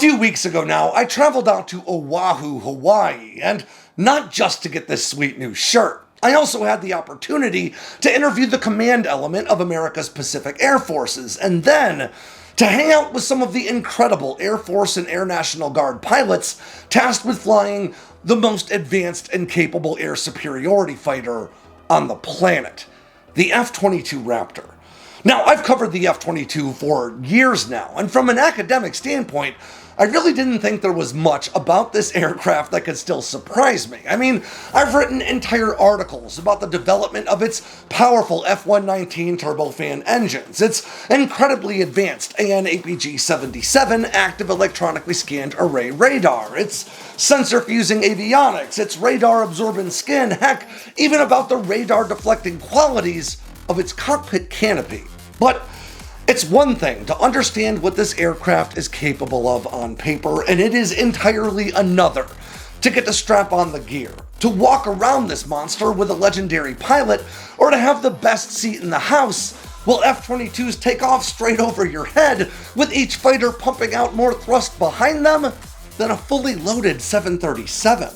A few weeks ago now, I traveled out to Oahu, Hawaii, and not just to get this sweet new shirt. I also had the opportunity to interview the command element of America's Pacific Air Forces, and then to hang out with some of the incredible Air Force and Air National Guard pilots tasked with flying the most advanced and capable air superiority fighter on the planet, the F-22 Raptor. Now, I've covered the F-22 for years now, and from an academic standpoint, I really didn't think there was much about this aircraft that could still surprise me. I mean, I've written entire articles about the development of its powerful F-119 turbofan engines, its incredibly advanced AN/APG-77 active electronically scanned array radar, its sensor-fusing avionics, its radar-absorbent skin, heck, even about the radar-deflecting qualities of its cockpit canopy. But it's one thing to understand what this aircraft is capable of on paper, and it is entirely another to get to strap on the gear, to walk around this monster with a legendary pilot, or to have the best seat in the house while F-22s take off straight over your head, with each fighter pumping out more thrust behind them than a fully loaded 737.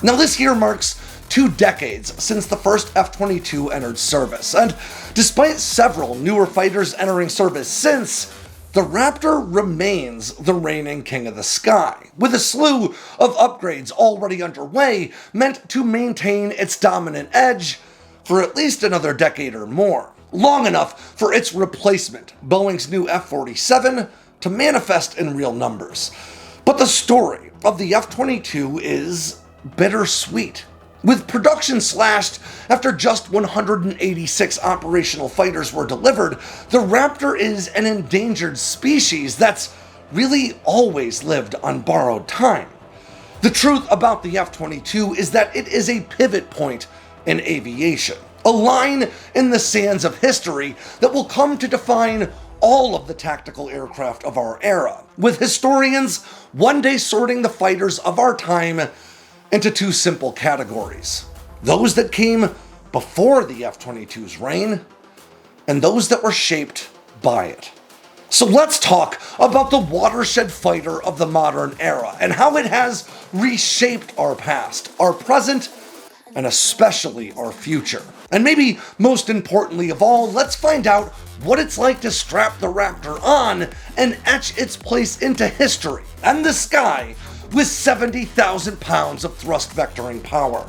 Now this year marks 2 decades since the first F-22 entered service, and despite several newer fighters entering service since, the Raptor remains the reigning king of the sky, with a slew of upgrades already underway meant to maintain its dominant edge for at least another decade or more, long enough for its replacement, Boeing's new F-47, to manifest in real numbers. But the story of the F-22 is bittersweet. With production slashed after just 186 operational fighters were delivered, the Raptor is an endangered species that's really always lived on borrowed time. The truth about the F-22 is that it is a pivot point in aviation, a line in the sands of history that will come to define all of the tactical aircraft of our era, with historians one day sorting the fighters of our time into 2 simple categories: those that came before the F-22's reign, and those that were shaped by it. So let's talk about the watershed fighter of the modern era, and how it has reshaped our past, our present, and especially our future. And maybe most importantly of all, let's find out what it's like to strap the Raptor on and etch its place into history and the sky with 70,000 pounds of thrust vectoring power.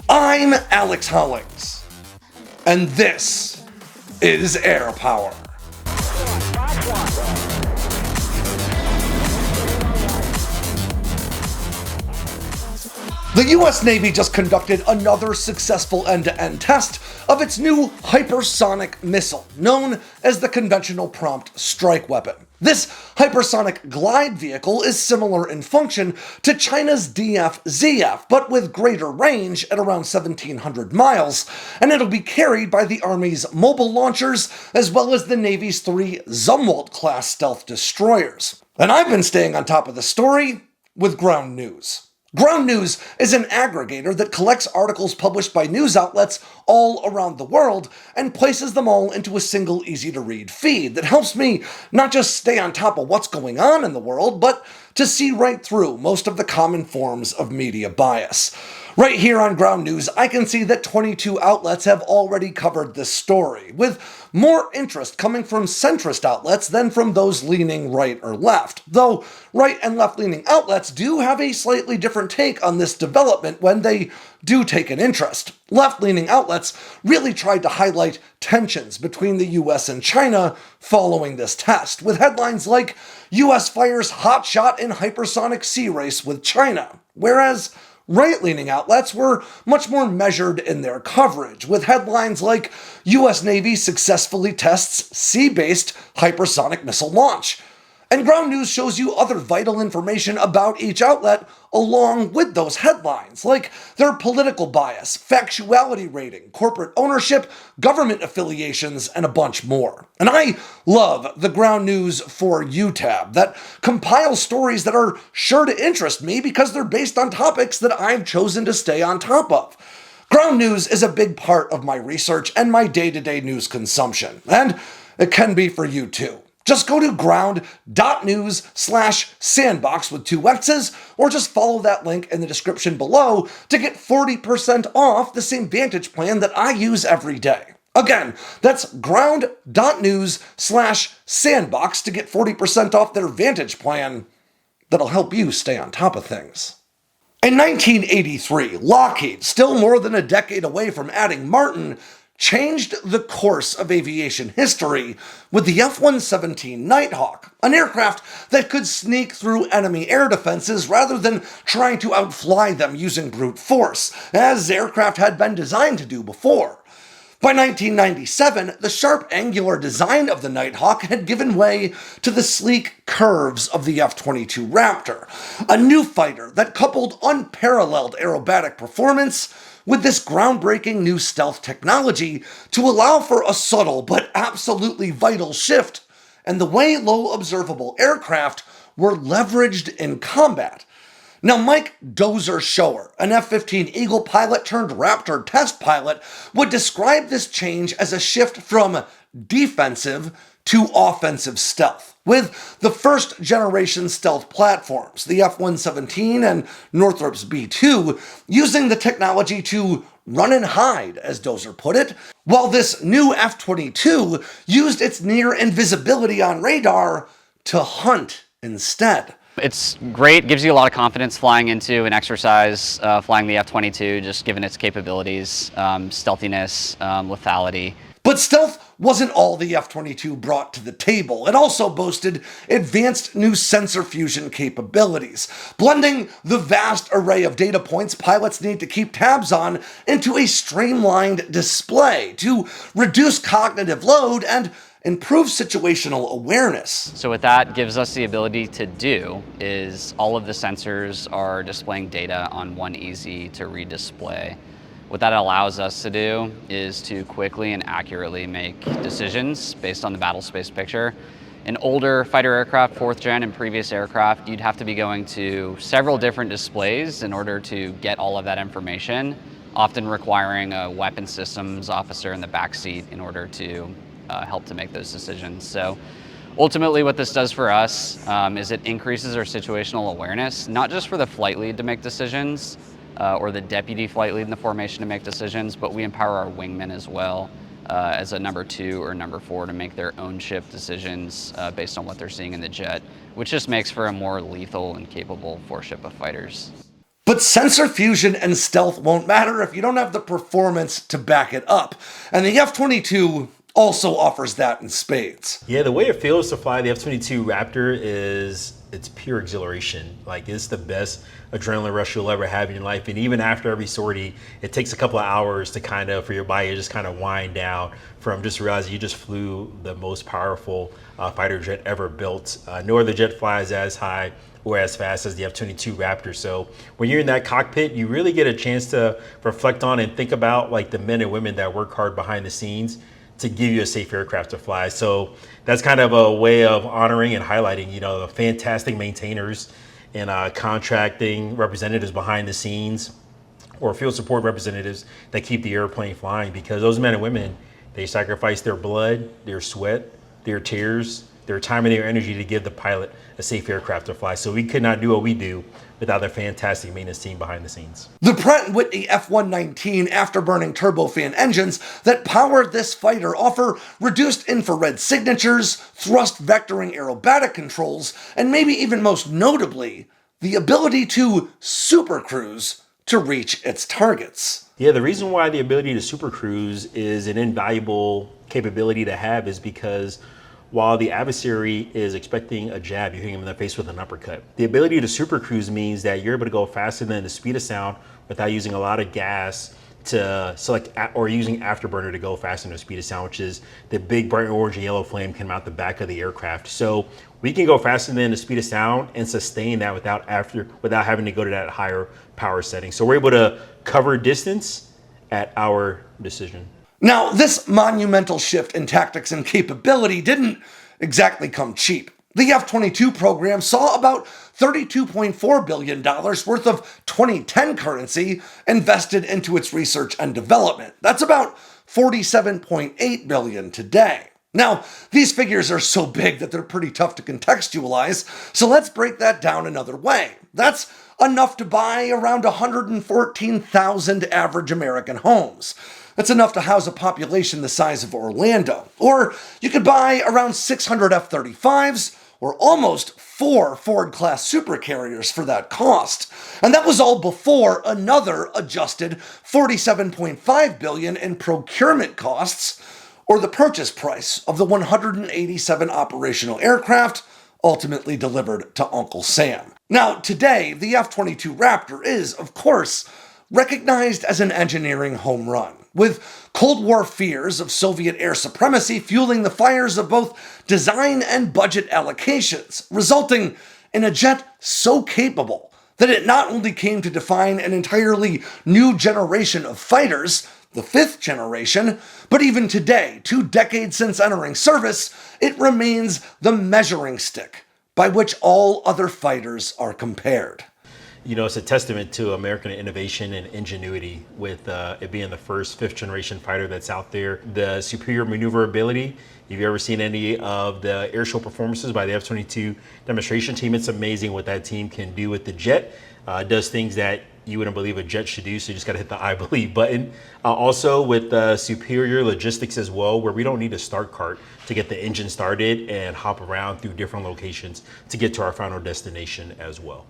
I'm Alex Hollings, and this is Air Power. The US Navy just conducted another successful end-to-end test of its new hypersonic missile, known as the Conventional Prompt Strike Weapon. This hypersonic glide vehicle is similar in function to China's DF-ZF, but with greater range at around 1,700 miles, and it'll be carried by the Army's mobile launchers, as well as the Navy's 3 Zumwalt-class stealth destroyers. And I've been staying on top of the story with Ground News. Ground News is an aggregator that collects articles published by news outlets all around the world and places them all into a single easy-to-read feed that helps me not just stay on top of what's going on in the world, but to see right through most of the common forms of media bias. Right here on Ground News, I can see that 22 outlets have already covered this story, with more interest coming from centrist outlets than from those leaning right or left, though right and left-leaning outlets do have a slightly different take on this development when they do take an interest. Left-leaning outlets really tried to highlight tensions between the US and China following this test, with headlines like, "US fires hotshot in hypersonic sea race with China," whereas right-leaning outlets were much more measured in their coverage, with headlines like, "US Navy successfully tests sea-based hypersonic missile launch." And Ground News shows you other vital information about each outlet along with those headlines, like their political bias, factuality rating, corporate ownership, government affiliations, and a bunch more. And I love the Ground News For You tab that compiles stories that are sure to interest me because they're based on topics that I've chosen to stay on top of. Ground News is a big part of my research and my day-to-day news consumption, and it can be for you too. Just go to ground.news/sandboxx with 2 X's, or just follow that link in the description below to get 40% off the same Vantage plan that I use every day. Again, that's ground.news/sandboxx to get 40% off their Vantage plan that'll help you stay on top of things. In 1983, Lockheed, still more than a decade away from adding Martin, changed the course of aviation history with the F-117 Nighthawk, an aircraft that could sneak through enemy air defenses rather than trying to outfly them using brute force, as aircraft had been designed to do before. By 1997, the sharp angular design of the Nighthawk had given way to the sleek curves of the F-22 Raptor, a new fighter that coupled unparalleled aerobatic performance with this groundbreaking new stealth technology to allow for a subtle but absolutely vital shift in the way low observable aircraft were leveraged in combat. Now, Mike Dozer Shower, an F-15 Eagle pilot turned Raptor test pilot, would describe this change as a shift from defensive to offensive stealth, with the first generation stealth platforms, the F-117 and Northrop's B-2, using the technology to run and hide, as Dozer put it, while this new F-22 used its near invisibility on radar to hunt instead. It's great, gives you a lot of confidence flying into an exercise, flying the F-22, just given its capabilities, stealthiness, lethality. But stealth wasn't all the F-22 brought to the table. It also boasted advanced new sensor fusion capabilities, blending the vast array of data points pilots need to keep tabs on into a streamlined display to reduce cognitive load and improve situational awareness. So what that gives us the ability to do is all of the sensors are displaying data on one easy to read display. What that allows us to do is to quickly and accurately make decisions based on the battle space picture. In older fighter aircraft, 4th gen and previous aircraft, you'd have to be going to several different displays in order to get all of that information, often requiring a weapons systems officer in the back seat in order to help to make those decisions. So ultimately what this does for us is it increases our situational awareness, not just for the flight lead to make decisions or the deputy flight lead in the formation to make decisions, but we empower our wingmen as well as a number 2 or number 4 to make their own shift decisions based on what they're seeing in the jet, which just makes for a more lethal and capable force-ship of fighters. But sensor fusion and stealth won't matter if you don't have the performance to back it up, and the F-22 also offers that in spades. Yeah, the way it feels to fly the F-22 Raptor is it's pure exhilaration. Like, it's the best adrenaline rush you'll ever have in your life. And even after every sortie, it takes a couple of hours to for your body to just kind of wind down from just realizing you just flew the most powerful fighter jet ever built. No other jet flies as high or as fast as the F-22 Raptor. So when you're in that cockpit, you really get a chance to reflect on and think about like the men and women that work hard behind the scenes to give you a safe aircraft to fly. So that's kind of a way of honoring and highlighting, the fantastic maintainers and contracting representatives behind the scenes or field support representatives that keep the airplane flying, because those men and women, they sacrifice their blood, their sweat, their tears, their time and their energy to give the pilot a safe aircraft to fly. So we could not do what we do without their fantastic maintenance team behind the scenes. The Pratt & Whitney F-119 afterburning turbofan engines that power this fighter offer reduced infrared signatures, thrust vectoring aerobatic controls, and maybe even most notably, the ability to supercruise to reach its targets. Yeah, the reason why the ability to supercruise is an invaluable capability to have is because while the adversary is expecting a jab, you're hitting him in the face with an uppercut. The ability to supercruise means that you're able to go faster than the speed of sound without using a lot of gas to select, or using afterburner to go faster than the speed of sound, which is the big bright orange and yellow flame coming out the back of the aircraft. So we can go faster than the speed of sound and sustain that without having to go to that higher power setting. So we're able to cover distance at our decision. Now, this monumental shift in tactics and capability didn't exactly come cheap. The F-22 program saw about $32.4 billion worth of 2010 currency invested into its research and development. That's about $47.8 billion today. Now, these figures are so big that they're pretty tough to contextualize, so let's break that down another way. That's enough to buy around 114,000 average American homes. That's enough to house a population the size of Orlando. Or you could buy around 600 F-35s, or almost 4 Ford-class supercarriers for that cost. And that was all before another adjusted $47.5 billion in procurement costs, or the purchase price of the 187 operational aircraft ultimately delivered to Uncle Sam. Now, today, the F-22 Raptor is, of course, recognized as an engineering home run, with Cold War fears of Soviet air supremacy fueling the fires of both design and budget allocations, resulting in a jet so capable that it not only came to define an entirely new generation of fighters, the 5th generation, but even today, 2 decades since entering service, it remains the measuring stick by which all other fighters are compared. You know, it's a testament to American innovation and ingenuity with it being the first 5th generation fighter that's out there. The superior maneuverability. If you've ever seen any of the air show performances by the F-22 demonstration team, it's amazing what that team can do with the jet. It does things that you wouldn't believe a jet should do, so you just got to hit the I believe button. Also with superior logistics as well, where we don't need a start cart to get the engine started and hop around through different locations to get to our final destination as well.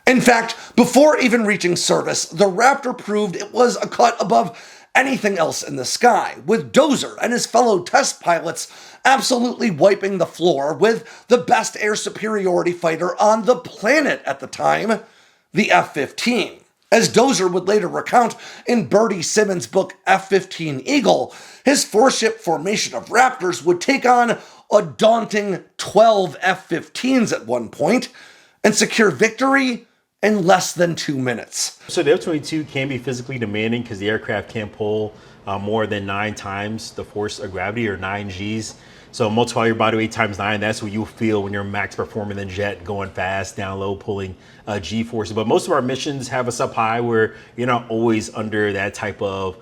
In fact, before even reaching service, the Raptor proved it was a cut above anything else in the sky, with Dozer and his fellow test pilots absolutely wiping the floor with the best air superiority fighter on the planet at the time, the F-15. As Dozer would later recount in Bertie Simmons' book F-15 Eagle, his 4-ship formation of Raptors would take on a daunting 12 F-15s at one point and secure victory in less than 2 minutes. So the F-22 can be physically demanding because the aircraft can pull more than 9 times the force of gravity, or 9 Gs. So multiply your body weight times 9, that's what you'll feel when you're max performing the jet, going fast, down low, pulling G-forces. But most of our missions have us up high where you're not always under that type of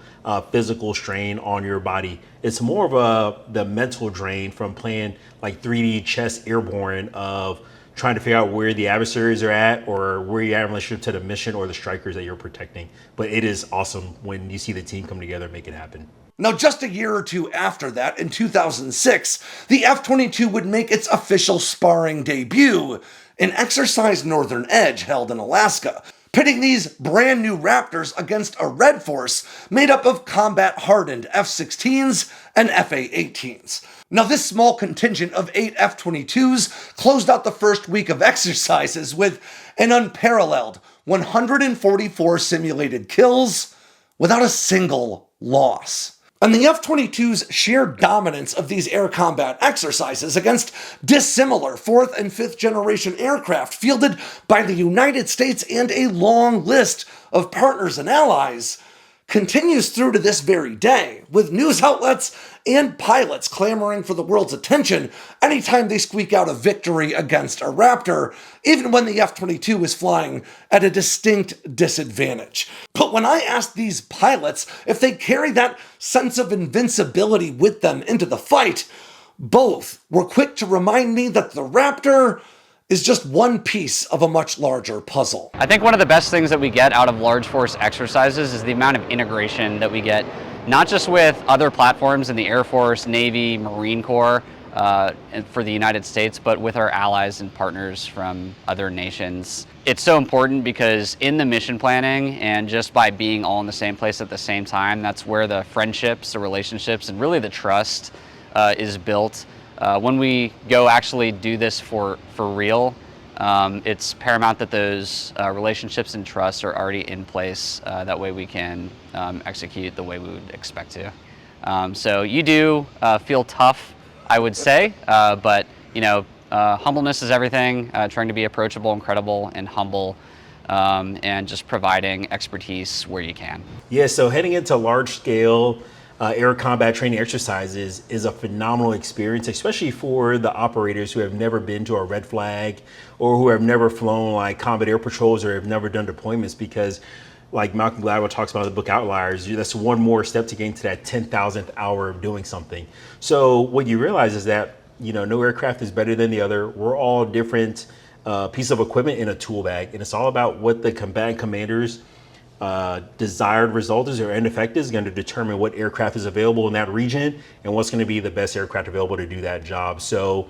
physical strain on your body. It's more of the mental drain from playing like 3D chess airborne of trying to figure out where the adversaries are at or where you're at in relationship to the mission or the strikers that you're protecting. But it is awesome when you see the team come together and make it happen. Now, just a year or two after that, in 2006, the F-22 would make its official sparring debut in Exercise Northern Edge held in Alaska, pitting these brand new Raptors against a Red Force made up of combat-hardened F-16s and F-A-18s. Now, this small contingent of 8 F-22s closed out the first week of exercises with an unparalleled 144 simulated kills without a single loss. And the F-22's sheer dominance of these air combat exercises against dissimilar 4th and 5th generation aircraft fielded by the United States and a long list of partners and allies continues through to this very day, with news outlets and pilots clamoring for the world's attention anytime they squeak out a victory against a Raptor, even when the F-22 is flying at a distinct disadvantage. But when I asked these pilots if they carry that sense of invincibility with them into the fight, both were quick to remind me that the Raptor is just one piece of a much larger puzzle. I think one of the best things that we get out of large force exercises is the amount of integration that we get, not just with other platforms in the Air Force, Navy, Marine Corps, for the United States, but with our allies and partners from other nations. It's so important because in the mission planning and just by being all in the same place at the same time, that's where the friendships, the relationships, and really the trust is built. When we go actually do this for real, it's paramount that those relationships and trust are already in place. That way we can execute the way we would expect to. So you do feel tough, I would say, but you know, humbleness is everything. Trying to be approachable and credible and humble, and just providing expertise where you can. Yeah, so heading into large scale air combat training exercises is a phenomenal experience, especially for the operators who have never been to a red flag or who have never flown like combat air patrols or have never done deployments, because like Malcolm Gladwell talks about in the book Outliers, that's one more step to getting to that 10,000th hour of doing something. So what you realize is that, no aircraft is better than the other. We're all different pieces of equipment in a tool bag, and it's all about what the combatant commander's desired result is or end effect is going to determine what aircraft is available in that region and what's going to be the best aircraft available to do that job. So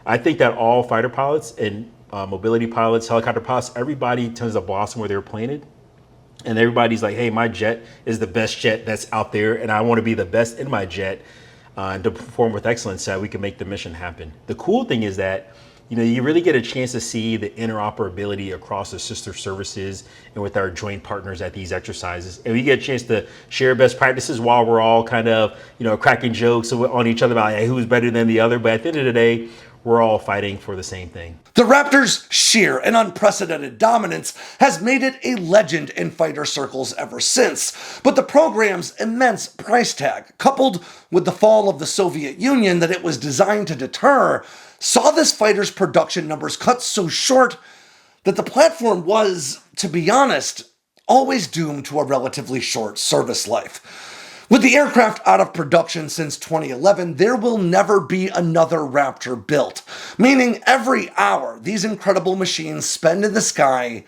I think that all fighter pilots and mobility pilots, helicopter pilots, everybody tends to blossom where they're planted. And everybody's like, hey, my jet is the best jet that's out there, and I want to be the best in my jet and to perform with excellence so that we can make the mission happen. The cool thing is that, you really get a chance to see the interoperability across the sister services and with our joint partners at these exercises. And we get a chance to share best practices while we're all kind of, cracking jokes on each other about, hey, who's better than the other. But at the end of the day, we're all fighting for the same thing. The Raptor's sheer and unprecedented dominance has made it a legend in fighter circles ever since. But the program's immense price tag, coupled with the fall of the Soviet Union that it was designed to deter, saw this fighter's production numbers cut so short that the platform was, to be honest, always doomed to a relatively short service life. With the aircraft out of production since 2011, there will never be another Raptor built, meaning every hour these incredible machines spend in the sky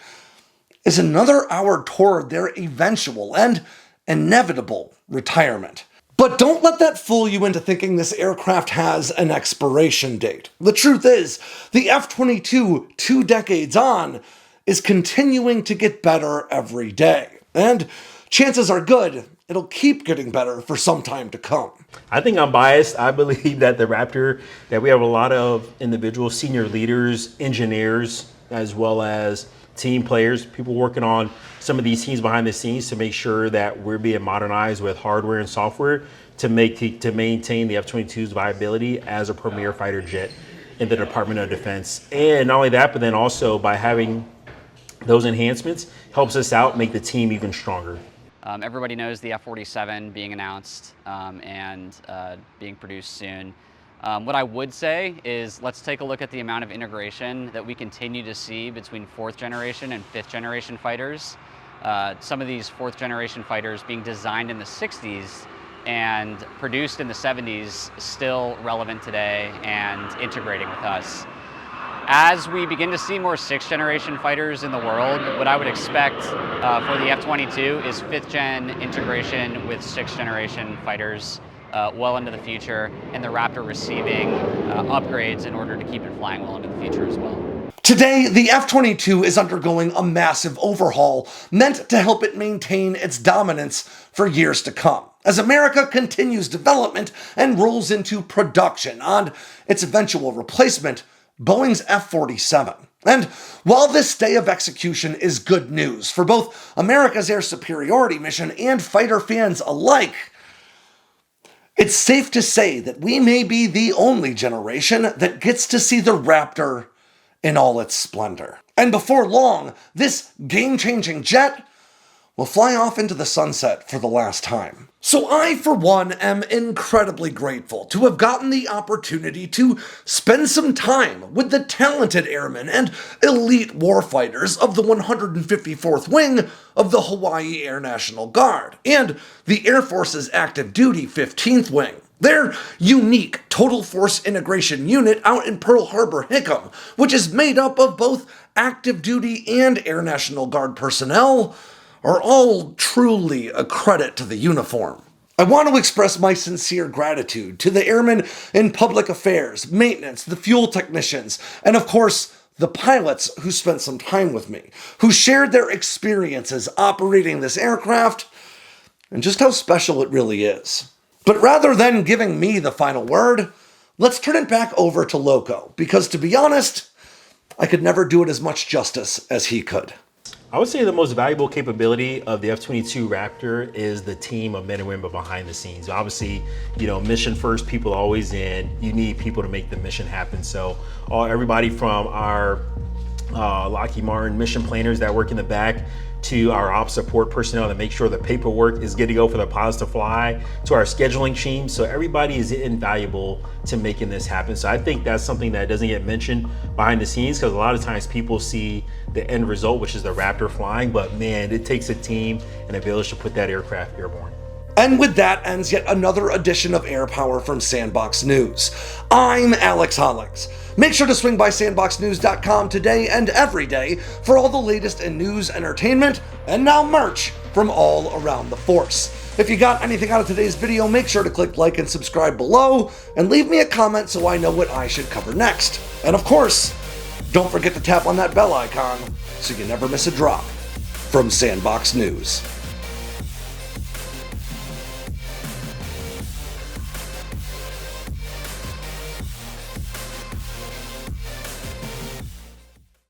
is another hour toward their eventual and inevitable retirement. But don't let that fool you into thinking this aircraft has an expiration date. The truth is, the F-22, 2 decades on, is continuing to get better every day. And chances are good it'll keep getting better for some time to come. I think I'm biased. I believe that the Raptor, that we have a lot of individual senior leaders, engineers, as well as team players, people working on some of these teams behind the scenes to make sure that we're being modernized with hardware and software to maintain the F-22's viability as a premier fighter jet in the Department of Defense. And not only that, but then also by having those enhancements helps us out, make the team even stronger. Everybody knows the F-47 being announced and being produced soon. What I would say is let's take a look at the amount of integration that we continue to see between 4th generation and 5th generation fighters. Some of these 4th generation fighters being designed in the 60s and produced in the 70s, still relevant today and integrating with us. As we begin to see more 6th generation fighters in the world, what I would expect for the F-22 is 5th gen integration with 6th generation fighters well into the future, and the Raptor receiving upgrades in order to keep it flying well into the future as well. Today, the F-22 is undergoing a massive overhaul meant to help it maintain its dominance for years to come, as America continues development and rolls into production on its eventual replacement, Boeing's F-47. And while this day of execution is good news for both America's air superiority mission and fighter fans alike, it's safe to say that we may be the only generation that gets to see the Raptor in all its splendor. And before long, this game-changing jet will fly off into the sunset for the last time. So I, for one, am incredibly grateful to have gotten the opportunity to spend some time with the talented airmen and elite warfighters of the 154th Wing of the Hawaii Air National Guard and the Air Force's active duty 15th Wing. Their unique Total Force Integration Unit out in Pearl Harbor-Hickam, which is made up of both active duty and Air National Guard personnel, are all truly a credit to the uniform. I want to express my sincere gratitude to the airmen in public affairs, maintenance, the fuel technicians, and of course, the pilots who spent some time with me, who shared their experiences operating this aircraft, and just how special it really is. But rather than giving me the final word, let's turn it back over to Loco, because to be honest, I could never do it as much justice as he could. I would say the most valuable capability of the F-22 Raptor is the team of men and women behind the scenes. Obviously, mission first, people always in. You need people to make the mission happen. So everybody from our Lockheed Martin mission planners that work in the back, to our ops support personnel to make sure the paperwork is good to go for the pods to fly, to our scheduling team. So everybody is invaluable to making this happen. So I think that's something that doesn't get mentioned behind the scenes, because a lot of times people see the end result, which is the Raptor flying, but man, it takes a team and a village to put that aircraft airborne. And with that ends yet another edition of Air Power from Sandboxx News. I'm Alex Hollings. Make sure to swing by sandboxnews.com today and every day for all the latest in news, entertainment, and now merch from all around the force. If you got anything out of today's video, make sure to click like and subscribe below, and leave me a comment so I know what I should cover next. And of course, don't forget to tap on that bell icon so you never miss a drop from Sandboxx News.